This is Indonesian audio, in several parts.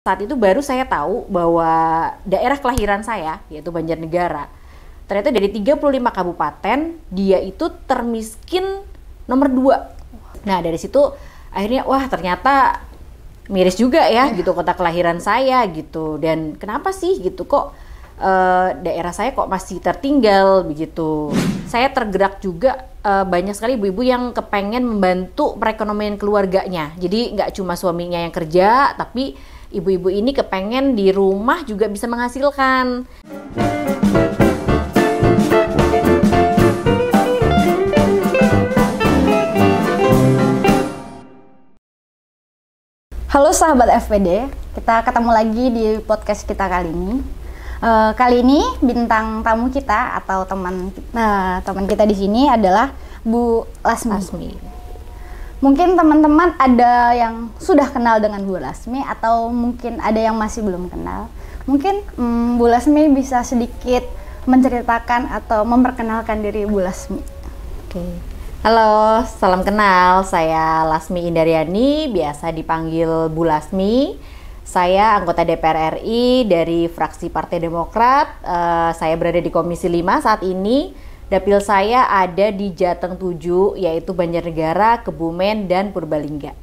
Saat itu baru saya tahu bahwa daerah kelahiran saya, yaitu Banjarnegara, ternyata dari 35 kabupaten, dia itu termiskin nomor 2. Nah, dari situ akhirnya, wah ternyata miris juga ya, gitu kota kelahiran saya, gitu. Dan kenapa sih, gitu, kok daerah saya kok masih tertinggal, begitu. Saya tergerak juga, banyak sekali ibu-ibu yang kepengen membantu perekonomian keluarganya. Jadi nggak cuma suaminya yang kerja, tapi ibu-ibu ini kepengen di rumah juga bisa menghasilkan. Halo sahabat FPD, kita ketemu lagi di podcast kita kali ini. Kali ini bintang tamu kita atau teman kita di sini adalah Bu Lasmi. Mungkin teman-teman ada yang sudah kenal dengan Bu Lasmi atau mungkin ada yang masih belum kenal. Mungkin Bu Lasmi bisa sedikit menceritakan atau memperkenalkan diri Bu Lasmi. Oke. Halo, salam kenal. Saya Lasmi Indaryani, biasa dipanggil Bu Lasmi. Saya anggota DPR RI dari fraksi Partai Demokrat. Saya berada di Komisi 5 saat ini. Dapil saya ada di Jateng 7, yaitu Banjarnegara, Kebumen, dan Purbalingga.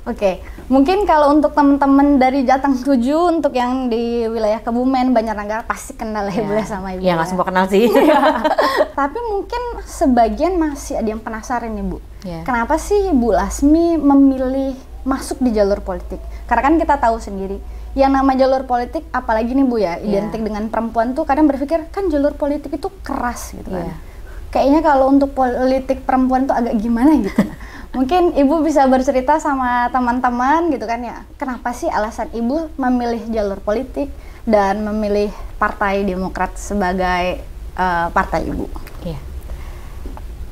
Oke, mungkin kalau untuk teman-teman dari Jateng 7, untuk yang di wilayah Kebumen, Banjarnegara pasti kenal ya, Bu sama Ibu. Ya, nggak semua kenal sih. Tapi mungkin sebagian masih ada yang penasaran nih, Bu. Ya. Kenapa sih Bu Lasmi memilih masuk di jalur politik? Karena kan kita tahu sendiri, yang nama jalur politik, apalagi nih Bu ya, identik dengan perempuan tuh kadang berpikir, kan jalur politik itu keras gitu kan. Kayaknya kalau untuk politik perempuan tuh agak gimana gitu. Mungkin Ibu bisa bercerita sama teman-teman gitu kan ya, kenapa sih alasan Ibu memilih jalur politik dan memilih Partai Demokrat sebagai partai Ibu? Iya.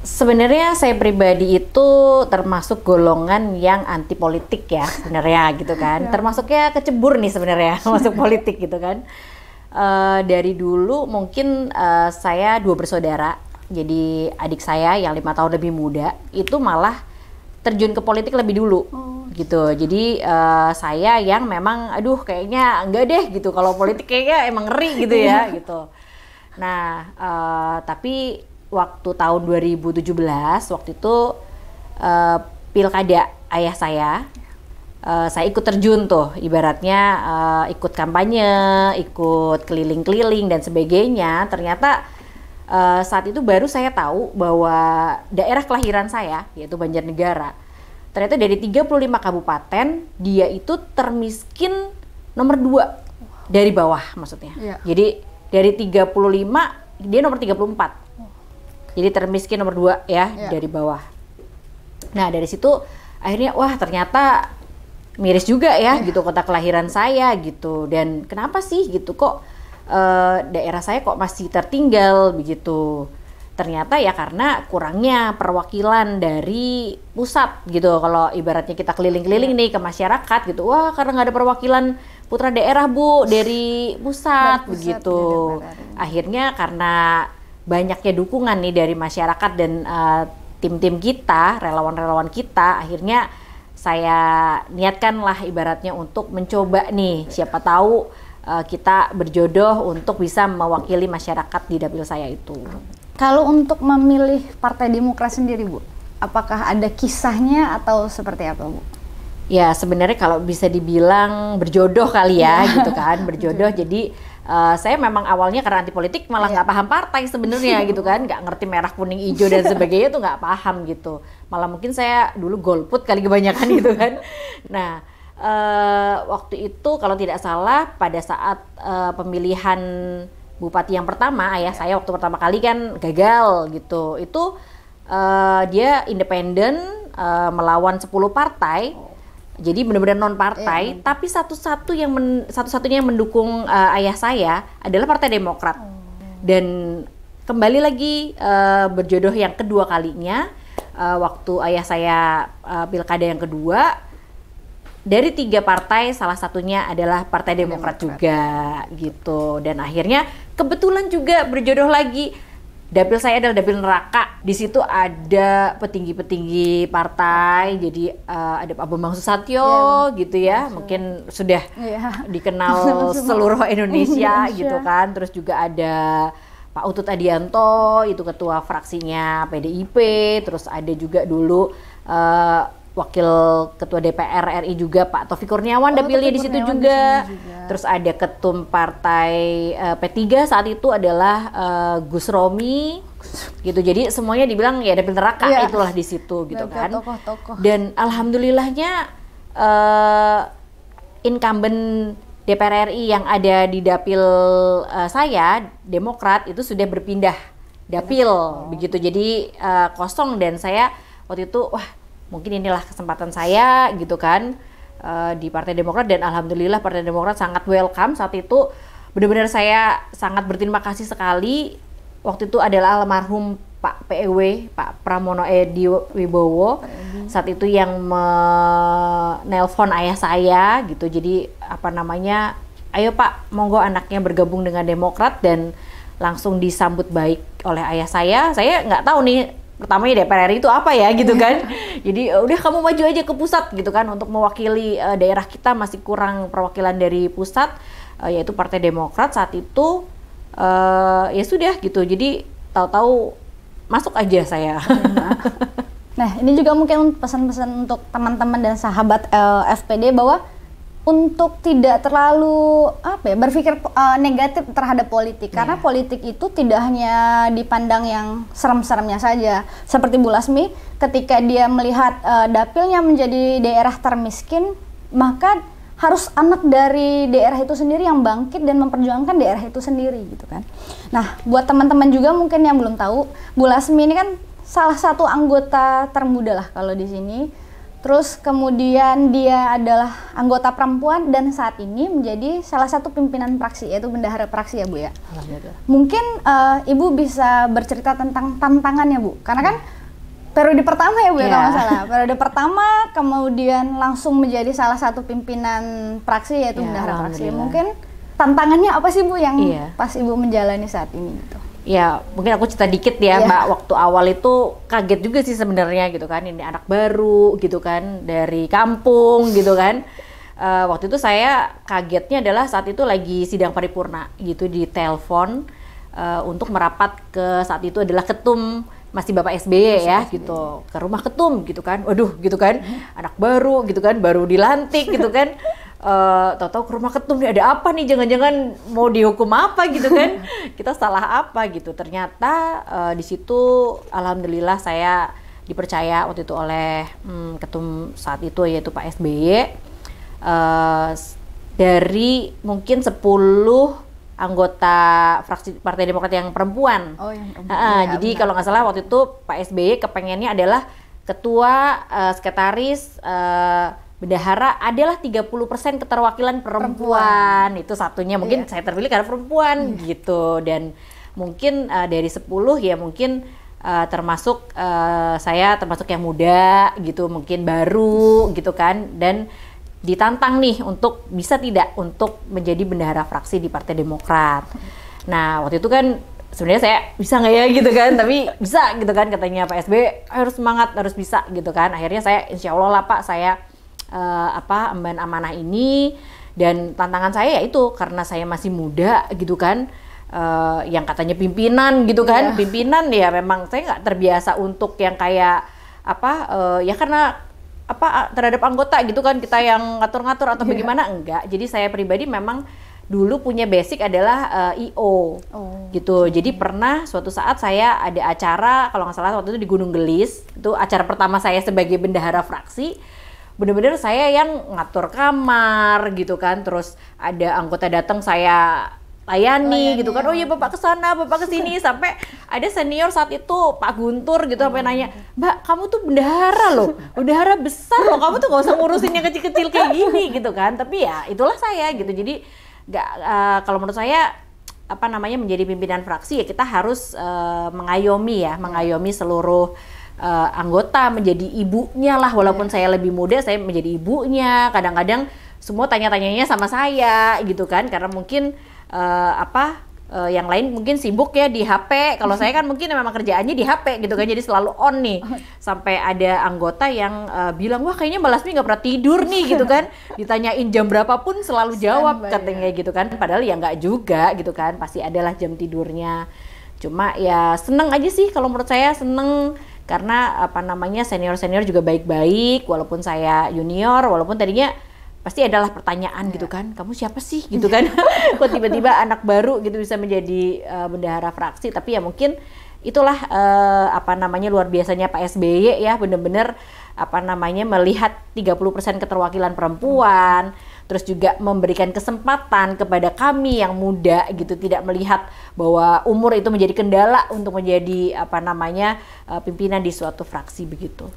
Sebenarnya saya pribadi itu termasuk golongan yang anti politik ya sebenarnya gitu kan. Termasuknya kecebur nih sebenarnya masuk politik gitu kan. Dari dulu mungkin saya 2 bersaudara. Jadi adik saya yang 5 tahun lebih muda itu malah terjun ke politik lebih dulu gitu. Jadi saya yang memang aduh kayaknya enggak deh gitu, kalau politik kayaknya emang ngeri gitu ya gitu. Nah tapi waktu tahun 2017 waktu itu pilkada ayah saya ikut terjun tuh, ibaratnya ikut kampanye, ikut keliling-keliling dan sebagainya. Ternyata saat itu baru saya tahu bahwa daerah kelahiran saya, yaitu Banjarnegara, ternyata dari 35 kabupaten, dia itu termiskin nomor 2 dari bawah maksudnya. Jadi dari 35, dia nomor 34. Jadi termiskin nomor 2 ya, dari bawah. Nah dari situ akhirnya, wah ternyata miris juga ya, gitu kota kelahiran saya gitu. Dan kenapa sih gitu, kok daerah saya kok masih tertinggal begitu. Ternyata ya karena kurangnya perwakilan dari pusat gitu. Kalau ibaratnya kita keliling-keliling nih ke masyarakat gitu, wah karena nggak ada perwakilan putra daerah Bu dari pusat begitu. Akhirnya karena banyaknya dukungan nih dari masyarakat dan tim-tim kita, relawan-relawan kita, akhirnya saya niatkan lah ibaratnya untuk mencoba nih, siapa tahu kita berjodoh untuk bisa mewakili masyarakat di dapil saya itu. Kalau untuk memilih Partai Demokrat sendiri Bu, apakah ada kisahnya atau seperti apa Bu? Ya sebenarnya kalau bisa dibilang berjodoh kali ya gitu kan, berjodoh. Jadi saya memang awalnya karena anti politik malah nggak paham partai sebenarnya gitu kan, nggak ngerti merah kuning hijau dan sebagainya tuh nggak paham gitu. Malah mungkin saya dulu golput kali kebanyakan gitu kan. Nah waktu itu kalau tidak salah pada saat pemilihan bupati yang pertama, ayah saya waktu pertama kali kan gagal gitu. Itu dia independen melawan 10 partai. Jadi benar-benar non partai, tapi satu-satunya yang mendukung ayah saya adalah Partai Demokrat. Dan kembali lagi berjodoh yang kedua kalinya, waktu ayah saya pilkada yang kedua, dari 3 partai salah satunya adalah Partai Demokrat juga gitu. Dan akhirnya kebetulan juga berjodoh lagi Dapil saya adalah dapil neraka. Di situ ada petinggi-petinggi partai. Jadi ada Pak Bambang Susatyo gitu ya. Mungkin sudah dikenal seluruh Indonesia gitu kan. Terus juga ada Pak Utut Adianto, itu ketua fraksinya PDIP. Terus ada juga dulu Wakil Ketua DPR RI juga Pak Taufik Kurniawan dapilnya di situ juga. Terus ada Ketum Partai P3 saat itu adalah Gus Romi gitu. Jadi semuanya dibilang ya dapil neraka itulah di situ gitu kan. Tokoh-tokoh. Dan alhamdulillahnya incumbent DPR RI yang ada di dapil saya Demokrat itu sudah berpindah dapil begitu. Jadi kosong dan saya waktu itu mungkin inilah kesempatan saya gitu kan di Partai Demokrat, dan alhamdulillah Partai Demokrat sangat welcome saat itu. Benar-benar saya sangat berterima kasih sekali. Waktu itu adalah almarhum Pak PEW, Pak Pramono Edi Wibowo, saat itu yang menelpon ayah saya gitu. Jadi ayo Pak, monggo anaknya bergabung dengan Demokrat, dan langsung disambut baik oleh ayah saya. Saya nggak tahu nih pertamanya DPR RI itu apa ya gitu kan. Jadi udah kamu maju aja ke pusat gitu kan, untuk mewakili daerah kita masih kurang perwakilan dari pusat, yaitu Partai Demokrat saat itu. Ya sudah gitu, jadi tahu-tahu masuk aja saya. Nah ini juga mungkin pesan-pesan untuk teman-teman dan sahabat FPD bahwa untuk tidak terlalu berpikir negatif terhadap politik, karena politik itu tidak hanya dipandang yang serem-seremnya saja. Seperti Bu Lasmi, ketika dia melihat dapilnya menjadi daerah termiskin, maka harus anak dari daerah itu sendiri yang bangkit dan memperjuangkan daerah itu sendiri gitu kan. Nah, buat teman-teman juga mungkin yang belum tahu, Bu Lasmi ini kan salah satu anggota termuda lah kalau di sini. Terus kemudian dia adalah anggota perempuan dan saat ini menjadi salah satu pimpinan fraksi, yaitu bendahara fraksi ya Bu ya. Mungkin Ibu bisa bercerita tentang tantangannya Bu, karena kan periode pertama ya Bu ya kalau nggak salah. Periode pertama kemudian langsung menjadi salah satu pimpinan fraksi, yaitu bendahara fraksi. Mungkin tantangannya apa sih Bu yang pas Ibu menjalani saat ini gitu? Ya mungkin aku cerita dikit ya Mbak. Waktu awal itu kaget juga sih sebenarnya gitu kan, ini anak baru gitu kan dari kampung gitu kan. Waktu itu saya kagetnya adalah saat itu lagi sidang paripurna gitu, di telepon untuk merapat ke saat itu adalah ketum masih Bapak SBY ya gitu, ke rumah ketum gitu kan. Waduh gitu kan, anak baru gitu kan, baru dilantik gitu kan. Tahu-tahu ke rumah ketum nih, ada apa nih, jangan-jangan mau dihukum apa gitu kan, kita salah apa gitu. Ternyata di situ alhamdulillah saya dipercaya waktu itu oleh ketum saat itu yaitu Pak SBY, dari mungkin 10 anggota fraksi Partai Demokrat yang perempuan. Jadi kalau nggak salah waktu itu Pak SBY kepengennya adalah ketua, sekretaris, bendahara adalah 30% keterwakilan perempuan. Itu satunya mungkin saya terpilih karena perempuan gitu. Dan mungkin dari 10 ya mungkin termasuk saya termasuk yang muda gitu, mungkin baru gitu kan, dan ditantang nih untuk bisa tidak untuk menjadi bendahara fraksi di Partai Demokrat. Nah waktu itu kan sebenarnya saya bisa nggak ya gitu kan, tapi bisa gitu kan katanya Pak SBY, harus semangat, harus bisa gitu kan. Akhirnya saya insya Allah lah Pak, saya emban amanah ini. Dan tantangan saya ya itu karena saya masih muda gitu kan, yang katanya pimpinan gitu kan, pimpinan ya memang saya nggak terbiasa untuk yang kayak ya karena terhadap anggota gitu kan, kita yang ngatur-ngatur atau bagaimana, enggak. Jadi saya pribadi memang dulu punya basic adalah IO gitu. Jadi pernah suatu saat saya ada acara kalau nggak salah waktu itu di Gunung Gelis, itu acara pertama saya sebagai bendahara fraksi. Bener-bener saya yang ngatur kamar gitu kan, terus ada anggota datang saya layani gitu kan, oh iya Bapak kesana, Bapak kesini, sampai ada senior saat itu Pak Guntur gitu sampai nanya, Mbak kamu tuh bendahara loh, bendahara besar loh, kamu tuh gak usah ngurusin yang kecil-kecil kayak gini gitu kan. Tapi ya itulah saya gitu. Jadi kalau menurut saya menjadi pimpinan fraksi ya kita harus mengayomi seluruh anggota, menjadi ibunya lah, walaupun saya lebih muda, saya menjadi ibunya. Kadang-kadang semua tanya-tanyanya sama saya gitu kan, karena mungkin yang lain mungkin sibuk ya di HP. Kalau saya kan mungkin memang kerjaannya di HP gitu kan, jadi selalu on nih. Sampai ada anggota yang bilang, wah kayaknya Mbak Lasmi nggak pernah tidur nih gitu kan. Ditanyain jam berapapun selalu jawab katanya gitu kan. Padahal ya nggak juga gitu kan, pasti adalah jam tidurnya. Cuma ya seneng aja sih, kalau menurut saya seneng. Karena senior-senior juga baik-baik, walaupun saya junior, walaupun tadinya pasti adalah pertanyaan gitu kan, kamu siapa sih gitu kan, kok tiba-tiba anak baru gitu bisa menjadi bendahara fraksi. Tapi ya mungkin itulah luar biasanya Pak SBY ya, bener-bener melihat 30% keterwakilan perempuan, terus juga memberikan kesempatan kepada kami yang muda gitu, tidak melihat bahwa umur itu menjadi kendala untuk menjadi pimpinan di suatu fraksi begitu.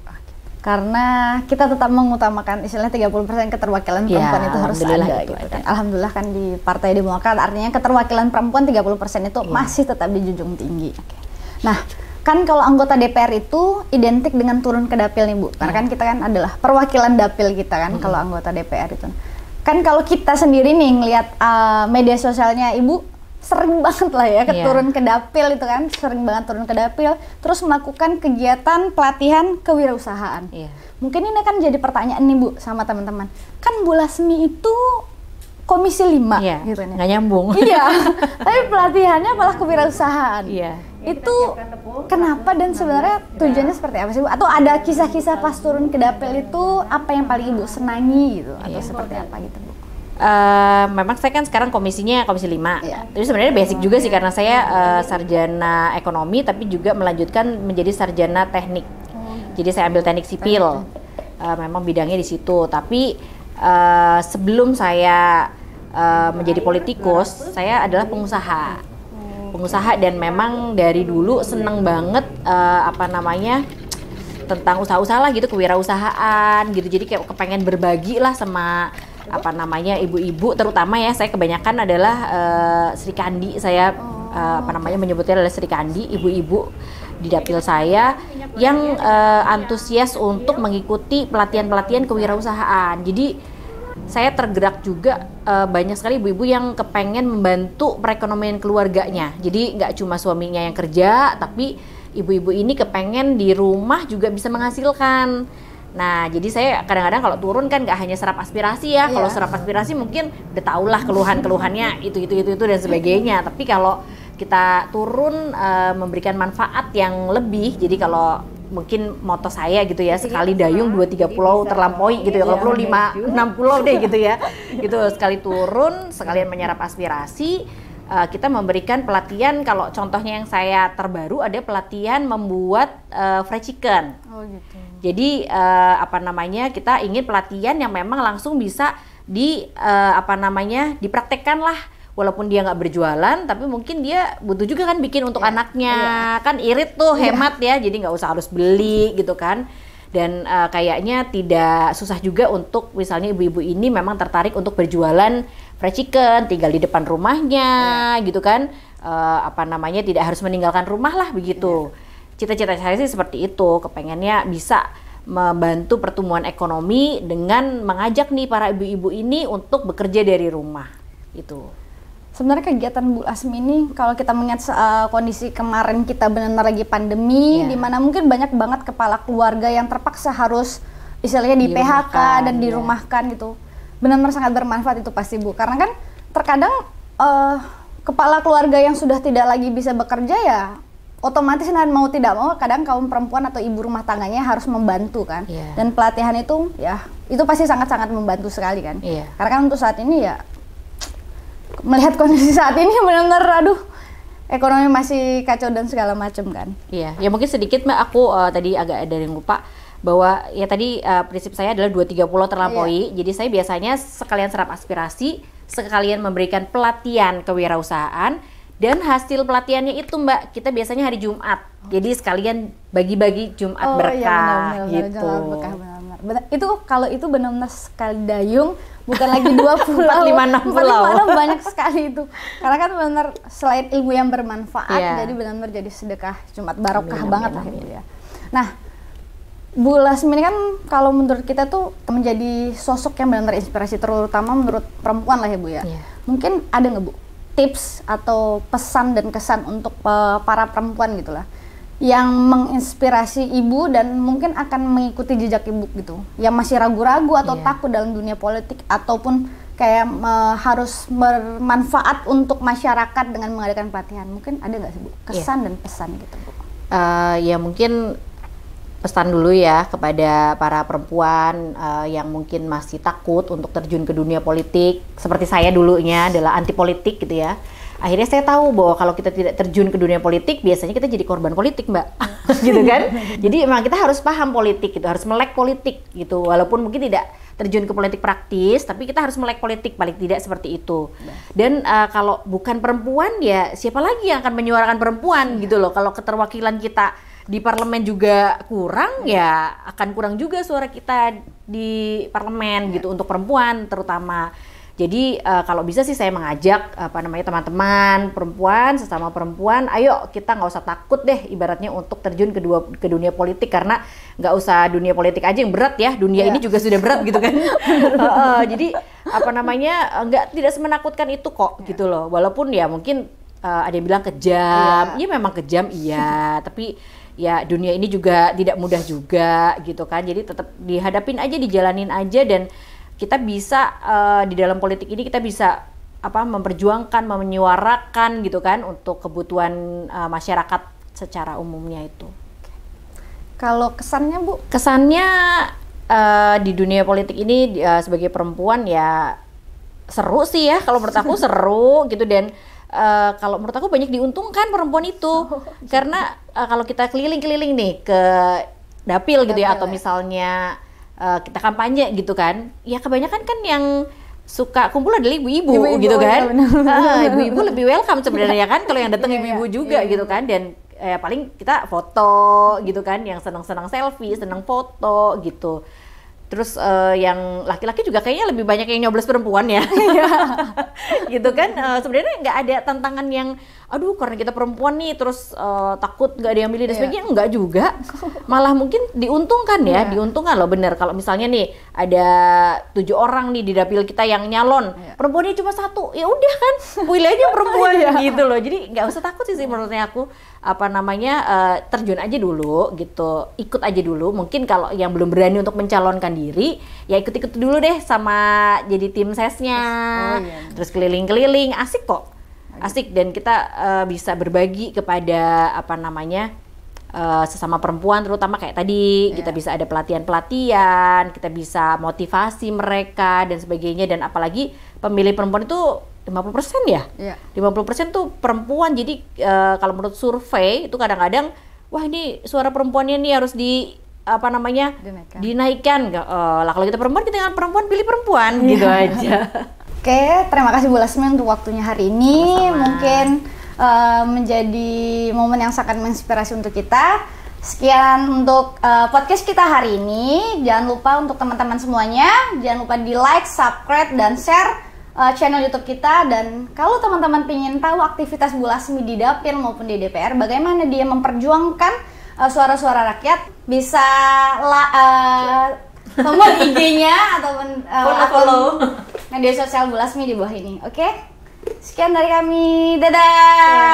Karena kita tetap mengutamakan istilahnya 30% keterwakilan perempuan itu harus ada gitu kan. Alhamdulillah kan di Partai Demokrat artinya keterwakilan perempuan 30% itu masih tetap dijunjung tinggi. Nah, kan kalau anggota DPR itu identik dengan turun ke dapil nih Bu. Karena kan kita kan adalah perwakilan dapil kita kan kalau anggota DPR itu. Kan kalau kita sendiri nih ngelihat media sosialnya Ibu sering banget lah ya turun ke dapil itu kan, sering banget turun ke dapil, terus melakukan kegiatan pelatihan kewirausahaan. Mungkin ini kan jadi pertanyaan nih Bu sama teman-teman. Kan Bu Lasmi itu Komisi 5 gitu nih. Nggak nyambung. Iya, tapi pelatihannya malah kewirausahaan. Itu kenapa dan sebenarnya tujuannya seperti apa sih Bu? Atau ada kisah-kisah pas turun ke dapil itu apa yang paling Ibu senangi gitu? Atau seperti apa gitu Bu? Memang saya kan sekarang komisinya Komisi 5. Jadi sebenarnya basic juga sih karena saya sarjana ekonomi tapi juga melanjutkan menjadi sarjana teknik. Jadi saya ambil teknik sipil. Memang bidangnya di situ. Tapi sebelum saya menjadi politikus, saya adalah pengusaha. Dan memang dari dulu seneng banget tentang usaha-usaha lah gitu, kewirausahaan gitu. Jadi kayak kepengen berbagi lah sama ibu-ibu, terutama ya saya kebanyakan adalah Sri Kandi. Saya menyebutnya adalah Sri Kandi, ibu-ibu di dapil saya yang antusias untuk mengikuti pelatihan-pelatihan kewirausahaan. Jadi saya tergerak juga banyak sekali ibu-ibu yang kepengen membantu perekonomian keluarganya. Jadi nggak cuma suaminya yang kerja, tapi ibu-ibu ini kepengen di rumah juga bisa menghasilkan. Nah, jadi saya kadang-kadang kalau turun kan nggak hanya serap aspirasi ya. Kalau serap aspirasi mungkin udah tau lah keluhan-keluhannya itu dan sebagainya. Tapi kalau kita turun memberikan manfaat yang lebih, jadi kalau mungkin moto saya gitu ya, sekali dayung 2-3 pulau terlampaui gitu ya. Kalau perlu 5-6 pulau deh gitu ya. Gitu, sekali turun, sekalian menyerap aspirasi. Kita memberikan pelatihan, kalau contohnya yang saya terbaru ada pelatihan membuat fried chicken. Gitu. Jadi kita ingin pelatihan yang memang langsung bisa dipraktekkan lah, walaupun dia nggak berjualan, tapi mungkin dia butuh juga kan bikin untuk anaknya, kan irit tuh, hemat ya, jadi nggak usah harus beli gitu kan. Dan kayaknya tidak susah juga untuk misalnya ibu-ibu ini memang tertarik untuk berjualan fried chicken, tinggal di depan rumahnya gitu kan, tidak harus meninggalkan rumah lah begitu. Cita-cita saya sih seperti itu, kepengennya bisa membantu pertumbuhan ekonomi dengan mengajak nih para ibu-ibu ini untuk bekerja dari rumah itu. Sebenarnya kegiatan Bu Lasmi ini kalau kita mengingat kondisi kemarin kita benar-benar lagi pandemi, di mana mungkin banyak banget kepala keluarga yang terpaksa harus istilahnya di PHK dan dirumahkan gitu. Benar-benar sangat bermanfaat itu pasti Bu, karena kan terkadang kepala keluarga yang sudah tidak lagi bisa bekerja ya otomatis mau tidak mau kadang kaum perempuan atau ibu rumah tangganya harus membantu kan. Dan pelatihan itu ya itu pasti sangat-sangat membantu sekali kan. Karena kan untuk saat ini ya melihat kondisi saat ini benar-benar ekonomi masih kacau dan segala macam kan. Ya mungkin sedikit Mbak, aku tadi agak ada yang lupa bahwa ya tadi prinsip saya adalah 2-3 pulau terlampaui. Jadi saya biasanya sekalian serap aspirasi, sekalian memberikan pelatihan kewirausahaan. Dan hasil pelatihannya itu Mbak, kita biasanya hari Jumat. Jadi sekalian bagi-bagi Jumat berkah gitu. Berkah, benar. Itu kalau itu benar-benar sekali dayung, bukan lagi 2 pulau, 4-5-6 pulau. Banyak sekali itu. Karena kan benar selain ilmu yang bermanfaat, jadi benar-benar jadi sedekah Jumat barokah banget lah itu ya. Nah, Bu Lasmi ini kan kalau menurut kita tuh menjadi sosok yang benar-benar inspirasi, terutama menurut perempuan lah ya Bu ya. Mungkin ada nggak Bu tips atau pesan dan kesan untuk para perempuan gitulah yang menginspirasi ibu dan mungkin akan mengikuti jejak ibu gitu, yang masih ragu-ragu atau takut dalam dunia politik ataupun kayak harus bermanfaat untuk masyarakat dengan mengadakan pelatihan, mungkin ada nggak sih Bu kesan dan pesan gitu Bu? Ya mungkin pesan dulu ya kepada para perempuan yang mungkin masih takut untuk terjun ke dunia politik, seperti saya dulunya adalah anti politik gitu ya. Akhirnya saya tahu bahwa kalau kita tidak terjun ke dunia politik, biasanya kita jadi korban politik, Mbak. Gitu kan? Jadi emang kita harus paham politik gitu, harus melek politik gitu. Walaupun mungkin tidak terjun ke politik praktis, tapi kita harus melek politik, paling tidak seperti itu. Dan kalau bukan perempuan, ya siapa lagi yang akan menyuarakan perempuan gitu loh. Kalau keterwakilan kita di parlemen juga kurang, ya akan kurang juga suara kita di parlemen gitu untuk perempuan terutama. Jadi kalau bisa sih saya mengajak teman-teman perempuan, sesama perempuan, ayo kita nggak usah takut deh ibaratnya untuk terjun ke dunia politik, karena nggak usah dunia politik aja yang berat ya, dunia ini juga sudah berat gitu kan. Jadi tidak semenakutkan itu kok gitu loh. Walaupun ya mungkin ada yang bilang kejam, ya memang kejam iya, tapi ya dunia ini juga tidak mudah juga gitu kan. Jadi tetap dihadapin aja, dijalanin aja, dan kita bisa di dalam politik ini kita bisa memperjuangkan, menyuarakan gitu kan untuk kebutuhan masyarakat secara umumnya itu. Kalau kesannya Bu? Kesannya di dunia politik ini sebagai perempuan ya seru sih ya, kalau menurut aku seru gitu, dan kalau menurut aku banyak diuntungkan perempuan itu. Karena kalau kita keliling-keliling nih ke dapil gitu ya, atau misalnya kita kampanye gitu kan, ya kebanyakan kan yang suka kumpul adalah ibu-ibu gitu kan. Ibu-ibu lebih welcome sebenarnya kan kalau yang datang ibu-ibu juga gitu kan, dan paling kita foto gitu kan, yang senang-senang selfie, senang foto gitu. Terus yang laki-laki juga kayaknya lebih banyak yang nyoblos perempuan ya. Gitu kan, sebenarnya nggak ada tantangan yang aduh karena kita perempuan nih terus takut nggak ada yang milih dan sebagainya, enggak juga. Malah mungkin diuntungkan ya, diuntungkan loh bener. Kalau misalnya nih ada 7 orang nih di dapil kita yang nyalon, perempuannya cuma 1, ya udah kan pilih aja perempuan gitu loh. Jadi nggak usah takut sih menurutnya aku, terjun aja dulu gitu, ikut aja dulu. Mungkin kalau yang belum berani untuk mencalonkan diri, ya ikut-ikut dulu deh sama jadi tim sesnya. Terus keliling-keliling, asik kok. Asik, dan kita bisa berbagi kepada sesama perempuan, terutama kayak tadi kita bisa ada pelatihan-pelatihan, kita bisa motivasi mereka dan sebagainya. Dan apalagi pemilih perempuan itu 50% ya? 50% tuh perempuan. Jadi kalau menurut survei itu kadang-kadang wah ini suara perempuannya nih harus dinaikkan. Lah kalau kita perempuan, kita dengan perempuan pilih perempuan gitu aja. Oke, terima kasih Bu Lasmi untuk waktunya hari ini. Sama-sama. Mungkin menjadi momen yang sangat menginspirasi untuk kita. Sekian untuk podcast kita hari ini. Jangan lupa untuk teman-teman semuanya, jangan lupa di like, subscribe, dan share channel YouTube kita. Dan kalau teman-teman ingin tahu aktivitas Bu Lasmi di dapil maupun di DPR, bagaimana dia memperjuangkan suara-suara rakyat, bisa follow IG-nya ataupun akun media sosial Bu Lasmi di bawah ini. Oke? Sekian dari kami. Dadah!